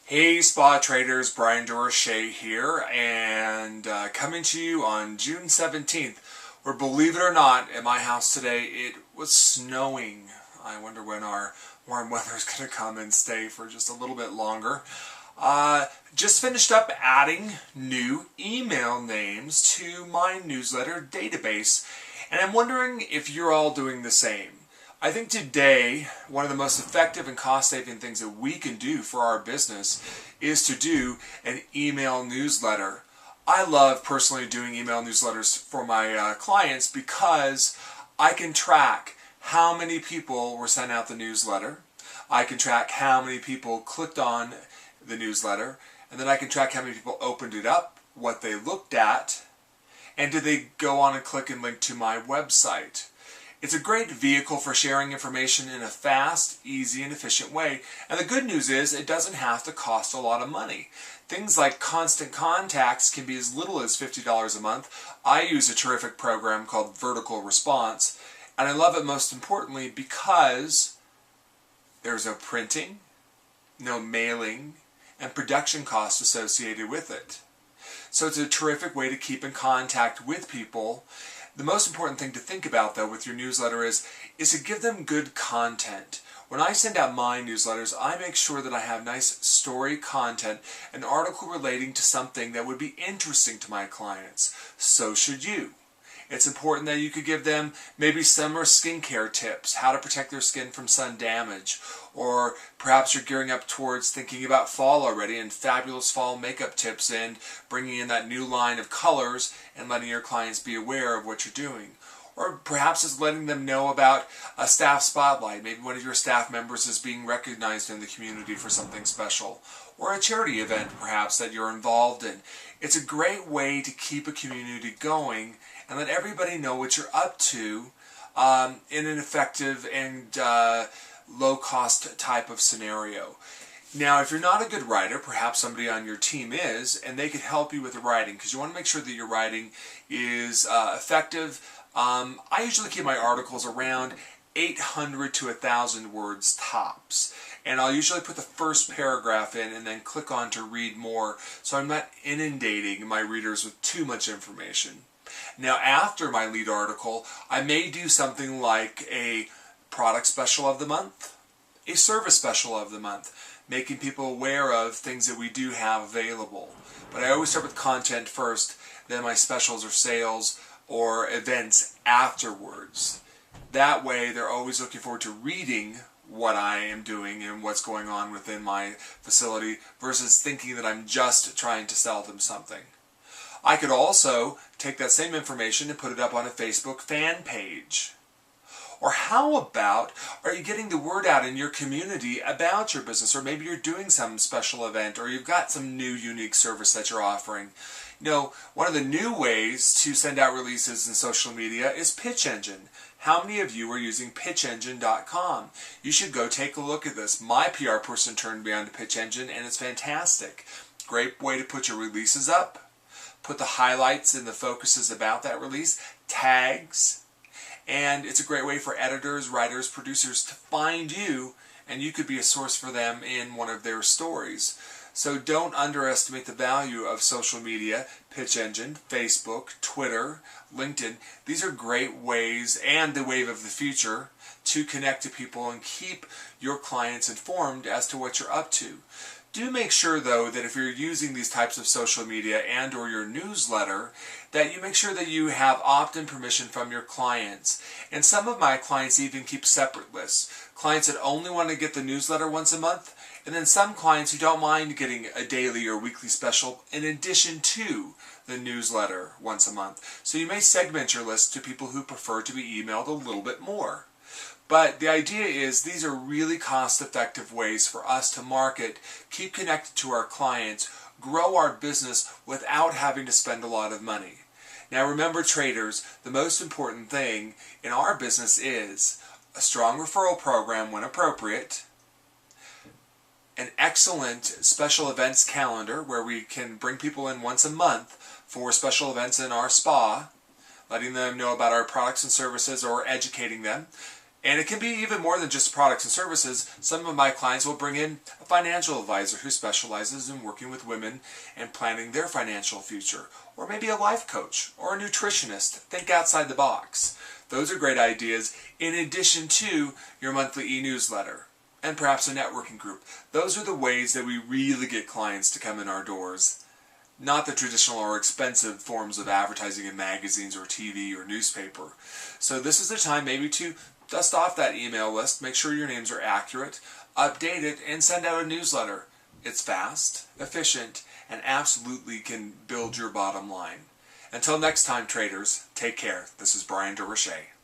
Hey spa traders, Bryan Durocher here, and coming to you on June 17th, where, believe it or not, at my house today it was snowing. I wonder when our warm weather is going to come and stay for just a little bit longer. Just finished up adding new email names to my newsletter database, and I'm wondering if you're all doing the same. I think today, one of the most effective and cost-saving things that we can do for our business is to do an email newsletter. I love personally doing email newsletters for my clients because I can track how many people were sent out the newsletter. I can track how many people clicked on the newsletter, and then I can track how many people opened it up, what they looked at, and did they go on and click and link to my website. It's a great vehicle for sharing information in a fast, easy, and efficient way. And the good news is it doesn't have to cost a lot of money. Things like Constant Contacts can be as little as $50 a month. I use a terrific program called Vertical Response, and I love it most importantly because there's no printing, no mailing, and production costs associated with it. So it's a terrific way to keep in contact with people. The most important thing to think about, though, with your newsletter is to give them good content. When I send out my newsletters, I make sure that I have nice story content, an article relating to something that would be interesting to my clients. So should you. It's important that you could give them maybe summer skincare tips, how to protect their skin from sun damage, or perhaps you're gearing up towards thinking about fall already and fabulous fall makeup tips and bringing in that new line of colors and letting your clients be aware of what you're doing. Or perhaps it's letting them know about a staff spotlight. Maybe one of your staff members is being recognized in the community for something special. Or a charity event, perhaps, that you're involved in. It's a great way to keep a community going and let everybody know what you're up to in an effective and low-cost type of scenario. Now, if you're not a good writer, perhaps somebody on your team is, and they could help you with the writing, because you want to make sure that your writing is effective. I usually keep my articles around 800 to 1,000 words tops. And I'll usually put the first paragraph in and then click on to read more, so I'm not inundating my readers with too much information. Now, after my lead article, I may do something like a product special of the month, a service special of the month, making people aware of things that we do have available. But I always start with content first, then my specials or sales or events afterwards. That way, they're always looking forward to reading what I am doing and what's going on within my facility versus thinking that I'm just trying to sell them something. I could also take that same information and put it up on a Facebook fan page. Or how about, are you getting the word out in your community about your business? Or maybe you're doing some special event, or you've got some new unique service that you're offering. You know, one of the new ways to send out releases in social media is Pitch Engine. How many of you are using pitchengine.com? You should go take a look at this. My PR person turned me on to Pitch Engine, and it's fantastic. Great way to put your releases up, put the highlights and the focuses about that release, tags, and it's a great way for editors, writers, producers to find you, and you could be a source for them in one of their stories. So don't underestimate the value of social media, Pitch Engine, Facebook, Twitter, LinkedIn. These are great ways, and the wave of the future, to connect to people and keep your clients informed as to what you're up to. Do make sure, though, that if you're using these types of social media and or your newsletter, that you make sure that you have opt-in permission from your clients. And some of my clients even keep separate lists. Clients that only want to get the newsletter once a month, and then some clients who don't mind getting a daily or weekly special in addition to the newsletter once a month. So you may segment your list to people who prefer to be emailed a little bit more. But the idea is these are really cost-effective ways for us to market, keep connected to our clients, grow our business without having to spend a lot of money. Now remember, traders, the most important thing in our business is a strong referral program when appropriate, an excellent special events calendar where we can bring people in once a month for special events in our spa, letting them know about our products and services or educating them, And it can be even more than just products and services. Some of my clients will bring in a financial advisor who specializes in working with women and planning their financial future. Or maybe a life coach or a nutritionist. Think outside the box. Those are great ideas in addition to your monthly e-newsletter and perhaps a networking group. Those are the ways that we really get clients to come in our doors. Not the traditional or expensive forms of advertising in magazines or TV or newspaper. So this is the time maybe to dust off that email list, make sure your names are accurate, update it, and send out a newsletter. It's fast, efficient, and absolutely can build your bottom line. Until next time, traders, take care. This is Bryan Durocher.